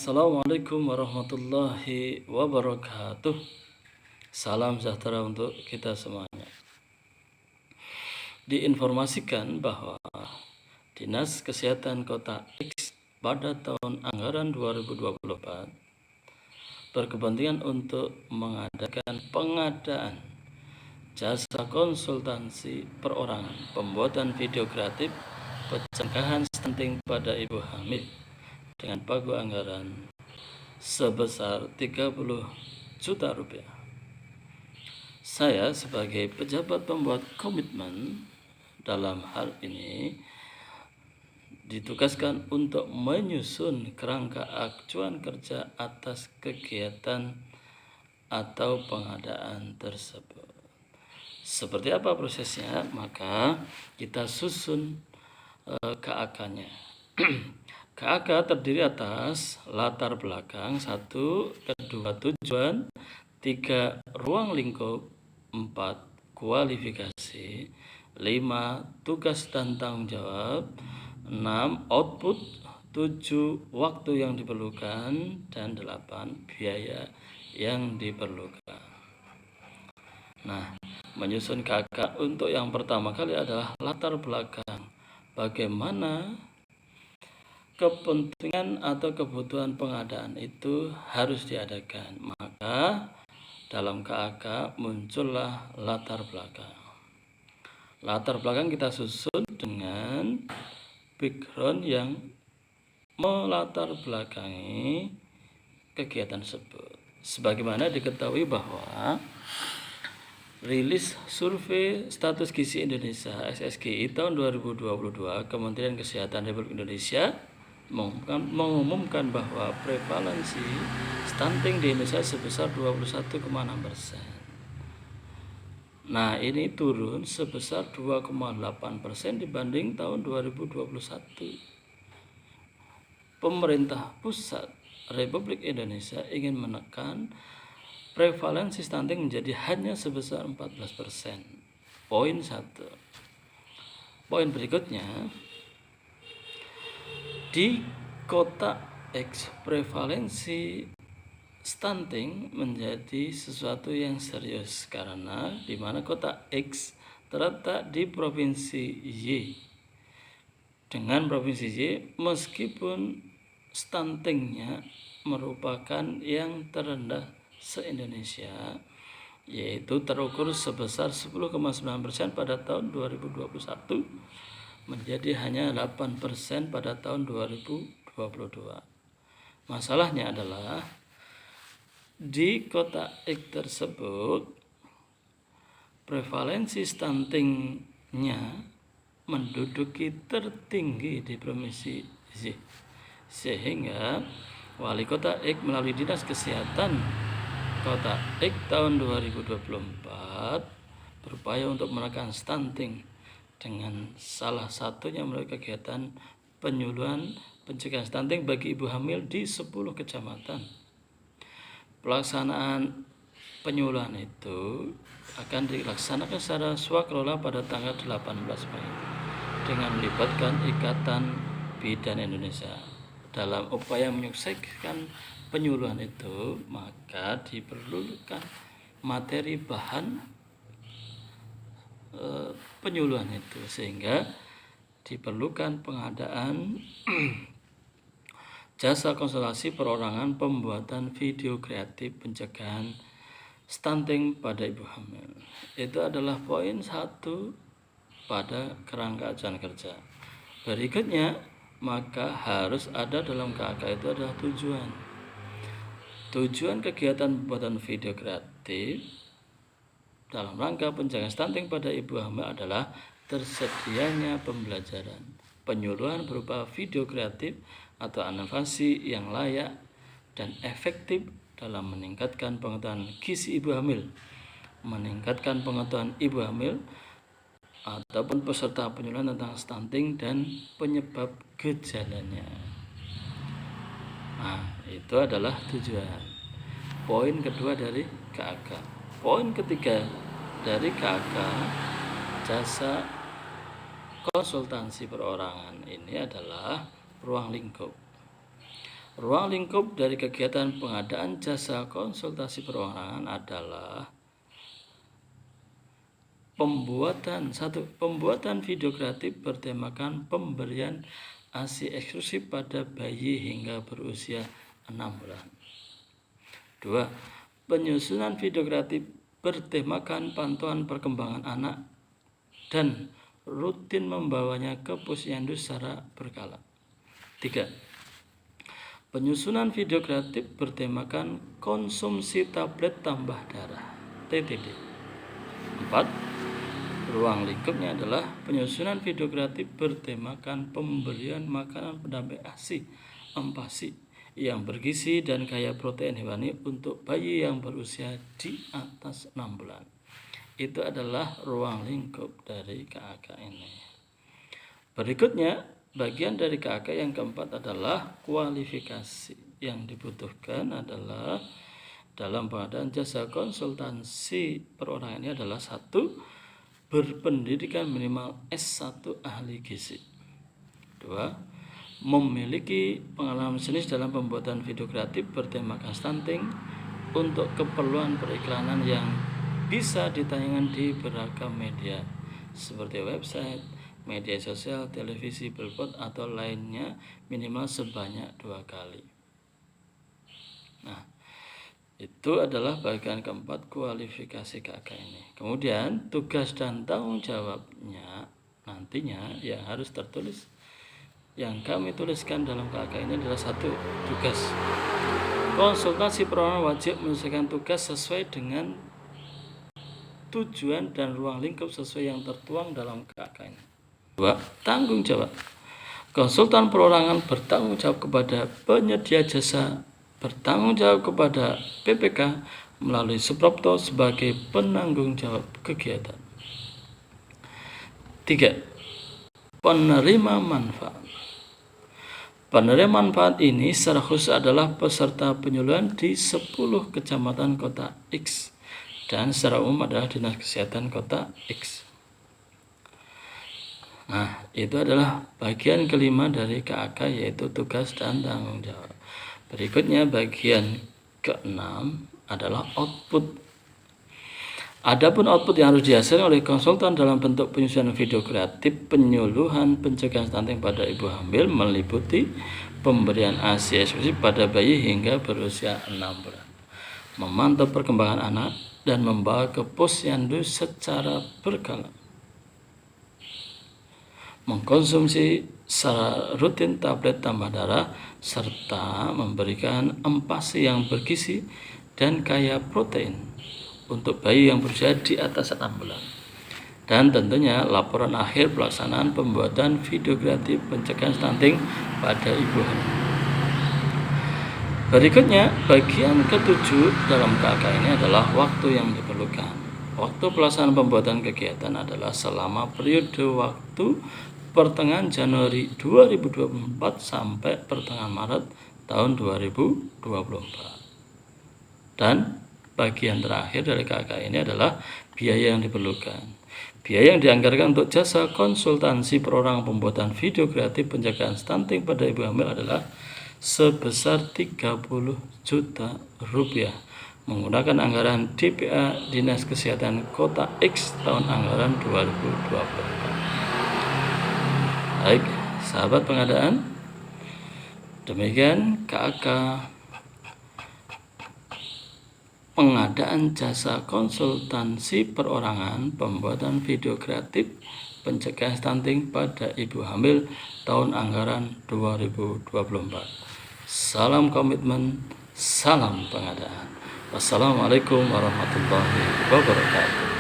Assalamualaikum warahmatullahi wabarakatuh. Salam sejahtera untuk kita semuanya. Diinformasikan bahwa Dinas Kesehatan Kota X pada tahun anggaran 2024 berkepentingan untuk mengadakan pengadaan jasa konsultasi perorangan, pembuatan video kreatif, pencegahan stunting pada ibu hamil dengan pagu anggaran sebesar 30 juta rupiah. Saya sebagai pejabat pembuat komitmen dalam hal ini ditugaskan untuk menyusun kerangka acuan kerja atas kegiatan atau pengadaan tersebut. Seperti apa prosesnya? Maka kita susun KAK-nya. KAK terdiri atas latar belakang 1, 2 tujuan, 3 ruang lingkup, 4 kualifikasi, 5 tugas dan tanggung jawab, 6 output, 7 waktu yang diperlukan, dan 8 biaya yang diperlukan. Nah, menyusun KAK untuk yang pertama kali adalah latar belakang. Bagaimana kepentingan atau kebutuhan pengadaan itu harus diadakan. Maka dalam KAK muncullah latar belakang. Latar belakang kita susun dengan background yang melatar belakangi kegiatan tersebut. Sebagaimana diketahui bahwa rilis survei status gizi Indonesia SSGI tahun 2022 Kementerian Kesehatan Republik Indonesia mengumumkan bahwa prevalensi stunting di Indonesia sebesar 21,6%. Nah, ini turun sebesar 2,8% dibanding tahun 2021. Pemerintah pusat Republik Indonesia ingin menekan prevalensi stunting menjadi hanya sebesar 14%. Poin 1. Poin berikutnya, di kota X prevalensi stunting menjadi sesuatu yang serius karena di mana kota X terletak di provinsi Y. Dengan provinsi Y, meskipun stuntingnya merupakan yang terendah se-Indonesia, yaitu terukur sebesar 10,9% pada tahun 2021 menjadi hanya 8% pada tahun 2022. Masalahnya adalah di kota X tersebut prevalensi stuntingnya menduduki tertinggi di provinsi Z, sehingga wali kota X melalui Dinas Kesehatan Kota X tahun 2024 berupaya untuk menekan stunting dengan salah satunya melalui kegiatan penyuluhan pencegahan stunting bagi ibu hamil di 10 kecamatan. Pelaksanaan penyuluhan itu akan dilaksanakan secara swakelola pada tanggal 18 Mei dengan melibatkan Ikatan Bidan Indonesia. Dalam upaya menyukseskan penyuluhan itu, maka diperlukan materi bahan penyuluhan itu, sehingga diperlukan pengadaan jasa konsultasi perorangan, pembuatan video kreatif pencegahan stunting pada ibu hamil. Itu adalah poin 1 pada kerangka acuan kerja. Berikutnya, maka harus ada dalam KAK itu adalah tujuan. Tujuan kegiatan pembuatan video kreatif dalam rangka pencegahan stunting pada ibu hamil adalah tersedianya pembelajaran, penyuluhan berupa video kreatif atau animasi yang layak dan efektif dalam meningkatkan pengetahuan gizi ibu hamil, meningkatkan pengetahuan ibu hamil ataupun peserta penyuluhan tentang stunting dan penyebab gejalanya. Nah, itu adalah tujuan. Poin kedua dari KAK. Poin ketiga dari KAK, jasa konsultasi perorangan ini adalah ruang lingkup. Ruang lingkup dari kegiatan pengadaan jasa konsultasi perorangan adalah pembuatan video kreatif bertemakan pemberian ASI eksklusif pada bayi hingga berusia 6 bulan. 2. Penyusunan video kreatif bertemakan pantauan perkembangan anak dan rutin membawanya ke posyandu secara berkala. 3. Penyusunan video kreatif bertemakan konsumsi tablet tambah darah (TTD). 4. Ruang lingkupnya adalah penyusunan video kreatif bertemakan pemberian makanan pendamping ASI (MPASI) yang bergizi dan kaya protein hewani untuk bayi yang berusia di atas 6 bulan. Itu adalah ruang lingkup dari KAK ini. Berikutnya, bagian dari KAK yang keempat adalah kualifikasi. Yang dibutuhkan adalah dalam pengadaan jasa konsultansi perorangan ini adalah 1. Berpendidikan minimal S1 ahli gizi. 2. Memiliki pengalaman jenis dalam pembuatan video kreatif bertemakan stunting untuk keperluan periklanan yang bisa ditayangkan di beragam media seperti website, media sosial, televisi, billboard atau lainnya minimal sebanyak 2 kali. Nah, itu adalah bagian keempat kualifikasi KAK ini. Kemudian tugas dan tanggung jawabnya nantinya yang harus tertulis, yang kami tuliskan dalam KAK ini adalah 1. Tugas konsultasi perorangan wajib menyelesaikan tugas sesuai dengan tujuan dan ruang lingkup sesuai yang tertuang dalam KAK ini. 2. Tanggung jawab konsultan perorangan bertanggung jawab kepada penyedia jasa, bertanggung jawab kepada PPK melalui Suprapto sebagai penanggung jawab kegiatan. 3. Penerima manfaat. Penerima manfaat ini secara khusus adalah peserta penyuluhan di 10 kecamatan kota X dan secara umum adalah Dinas Kesehatan kota X. Nah, itu adalah bagian kelima dari KAK, yaitu tugas dan tanggung jawab. Berikutnya bagian ke-6 adalah output. Adapun output yang harus dihasilkan oleh konsultan dalam bentuk penyusunan video kreatif penyuluhan pencegahan stunting pada ibu hamil meliputi pemberian ASI eksklusif pada bayi hingga berusia 6 bulan, memantau perkembangan anak dan membawa ke posyandu secara berkala, mengkonsumsi secara rutin tablet tambah darah, serta memberikan MPASI yang bergizi dan kaya protein untuk bayi yang berusia di atas 6 bulan. Dan tentunya laporan akhir pelaksanaan pembuatan video kreatif pencegahan stunting pada ibu hamil. Berikutnya, bagian ke-7 dalam KAK ini adalah waktu yang diperlukan. Waktu pelaksanaan pembuatan kegiatan adalah selama periode waktu pertengahan Januari 2024 sampai pertengahan Maret tahun 2024. Dan bagian terakhir dari KAK ini adalah biaya yang diperlukan. Biaya yang dianggarkan untuk jasa konsultansi perorangan pembuatan video kreatif pencegahan stunting pada ibu hamil adalah sebesar 30 juta rupiah menggunakan anggaran DPA Dinas Kesehatan Kota X tahun anggaran 2024. Baik, sahabat pengadaan, demikian KAK pengadaan jasa konsultansi perorangan pembuatan video kreatif pencegahan stunting pada ibu hamil tahun anggaran 2024. Salam komitmen, salam pengadaan. Wassalamualaikum warahmatullahi wabarakatuh.